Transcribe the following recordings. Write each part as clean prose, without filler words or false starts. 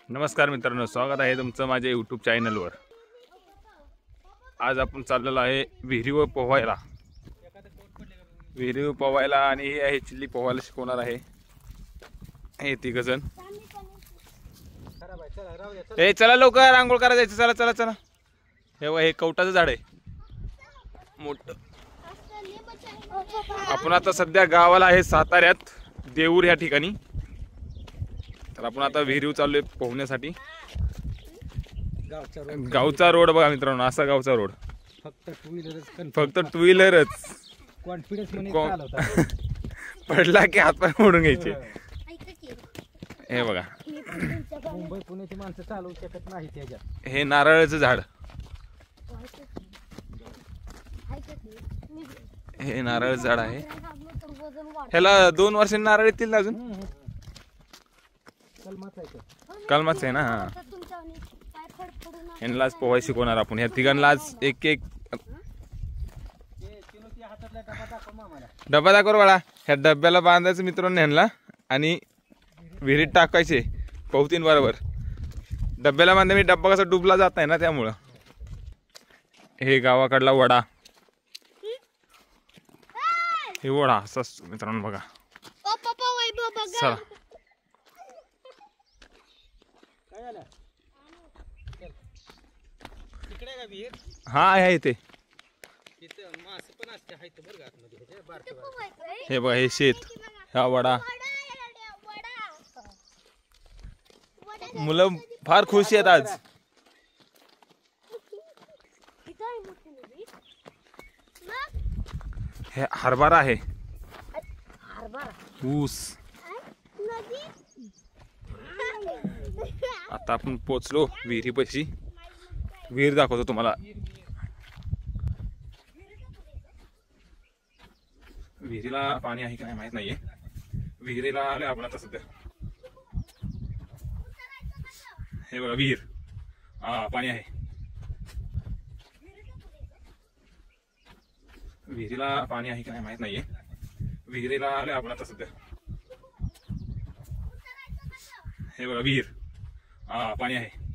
नमस्कार मित्रांनो, स्वागत आहे तुमचं माझ्या यूट्यूब चॅनलवर। आज आपण चाललेलो आहे विहिरीवर पोहायला। विहिरीवर पोहायला आणि हे आहे चिल्ली पोहायला शिकवणार आहे हे तिघ जण। ए चला लवकर आंघोळ करा जायचं, चला चला चला। हे कवटाचं झाड आहे मोठं। आपण आता सध्या गावाला आहे साताऱ्यात देऊर या ठिकाणी। तर आपण आता विहिरीवर चाललोय पोहण्यासाठी। गावचा रोड बघा मित्रांनो, असा गावचा रोड। फक्त टू व्हीलरच कॉन्फिडन्स मध्ये चालवता। पडला की हातपाय मोडून घ्यायचे। हे बघा मुंबई पुण्याची माणसं चालवू शकत नाही त्याच्यात। हे नारळाचं झाड, हे नारळाचं झाड आहे। ह्याला 2 वर्षांनी नारळ येतील ना अजून। कलमाच आहे ना। ह्यांनाच पोहाय शिकवणार आपण। ह्या तिघांना आज एक एक डबा दाखव बाळा। ह्या डब्याला बांधायचं मित्रांनो ह्यांना आणि विहिरीत टाकायचे पोहतीन बरोबर। डब्याला बांधले मी डब्बा कसा डुबला जात नाही ना त्यामुळं। हे गावाकडला वडा, हे वडा असा मित्रांनो बघा। चला हा आहे इथे। हे बघा हे शेत, हा वडा। मुलं फार खुश आहेत आज। हे हरभरा आहे, ऊस। आता आपण पोचलो विहिरीपाशी। विहीर दाखवतो तुम्हाला। विहिरीला पाणी आहे का नाही माहित नाहीये। विहिरीला आले आपण आता सध्या। हे बघा विहीर, हा पाणी आहे। विहिरीला पाणी आहे का नाही माहित नाहीये। विहिरीला आले आपण आता सध्या। हे बघा विहीर, हा पाणी आहे।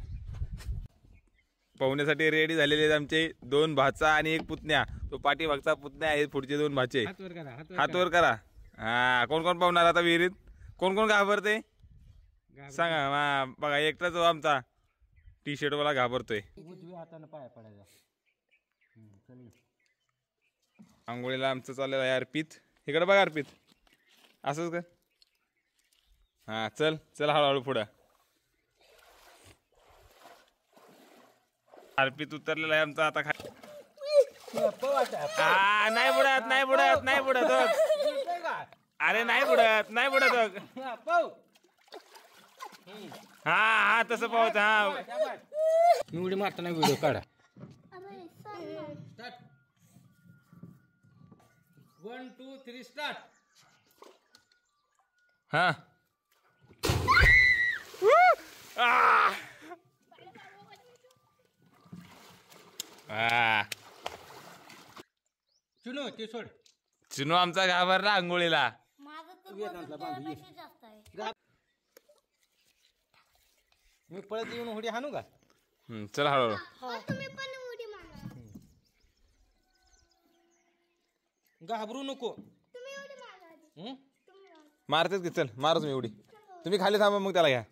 पोहण्यासाठी रेडी झालेले आहेत आमचे 2 भाचा आणि 1 पुतण्या। तो पाठीमागचा पुतण्या आहे, पुढचे 2 भाचे। हात वर करा। हा कोण कोण पोहणार आता विहिरीत? कोण कोण घाबरते सांगा। बघा एकटा जो आमचा टी शर्ट वाला घाबरतोय। आंघोळीला आमचं चाललेलं आहे अर्पित। इकडे बघा अर्पित, असंच का? हा चल चल हळूहळू पुढं। अर्पित उतरलेला आहे आमचा आता खाली। नाही बुडत नाही बुडत नाही बुडत। अरे नाही बुडत नाही बुडत। हा हा तसं पाहत। हा मी उडी मारताना व्हिडिओ काढा। 1 2 3 स्टार्ट। हा चुनो ते सोड। चिनू आमचा घाबरला आंघोळीला। मी पळत येऊन उडी हाणू का? चला हळूहळू। घाबरू नको। मारतेच की, चल मारच मी उडी। तुम्ही खाली थांबा मग त्याला घ्या।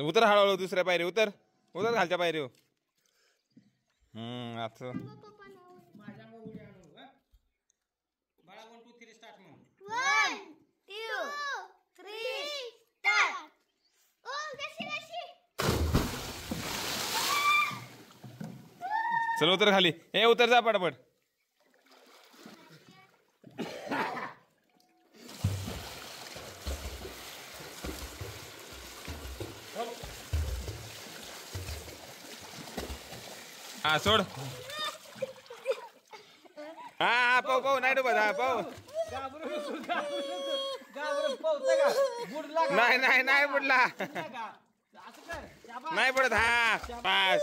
उतर हळूहळू, दुसऱ्या पायरी उतर, उतर खालच्या पायरी। असं चल उतर खाली। ए उतर जा पटापट। हा सोड। हा पाहू पाहू नाही डुबत। हा पाहू नाही नाही नाही बुडला, नाही बुडत। हा पास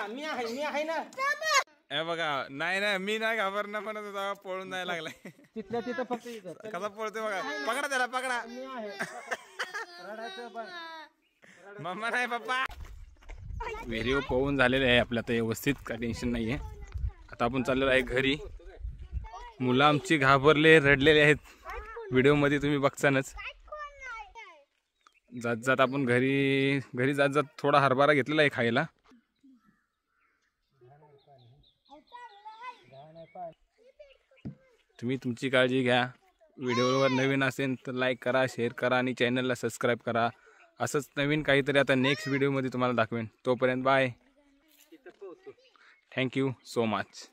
मी आहे ना। हे बघा नाही नाही मी नाही घाबरणार पण आता पळून जायला लागलाय. तिथल्या तिथं फक्त इथं. कसा पळतोय बघा. पकडा त्याला पकडा. मी आहे. रडायचं बघ. मम्मा नाही पप्पा. व्हिडिओ पाहून झालेले आहे आपल्या आता व्यवस्थित, काय टेन्शन नाहीये. आता आपण चाललेलो आहे घरी. मुलं आमची घाबरले रडलेले आहेत. व्हिडिओ मध्ये तुम्ही बघतानच. जात जात आपण घरी जात जात थोडा हरभरा घेतलेला आहे खायला. तुम्ही तुमची काळजी घ्या. व्हिडिओवर नवीन असेल तर लाईक करा, शेअर करा आणि चॅनलला सबस्क्राईब करा. असंच नवीन काहीतरी आता नेक्स्ट व्हिडिओमध्ये तुम्हाला दाखवेन. तोपर्यंत बाय. Thank you so much.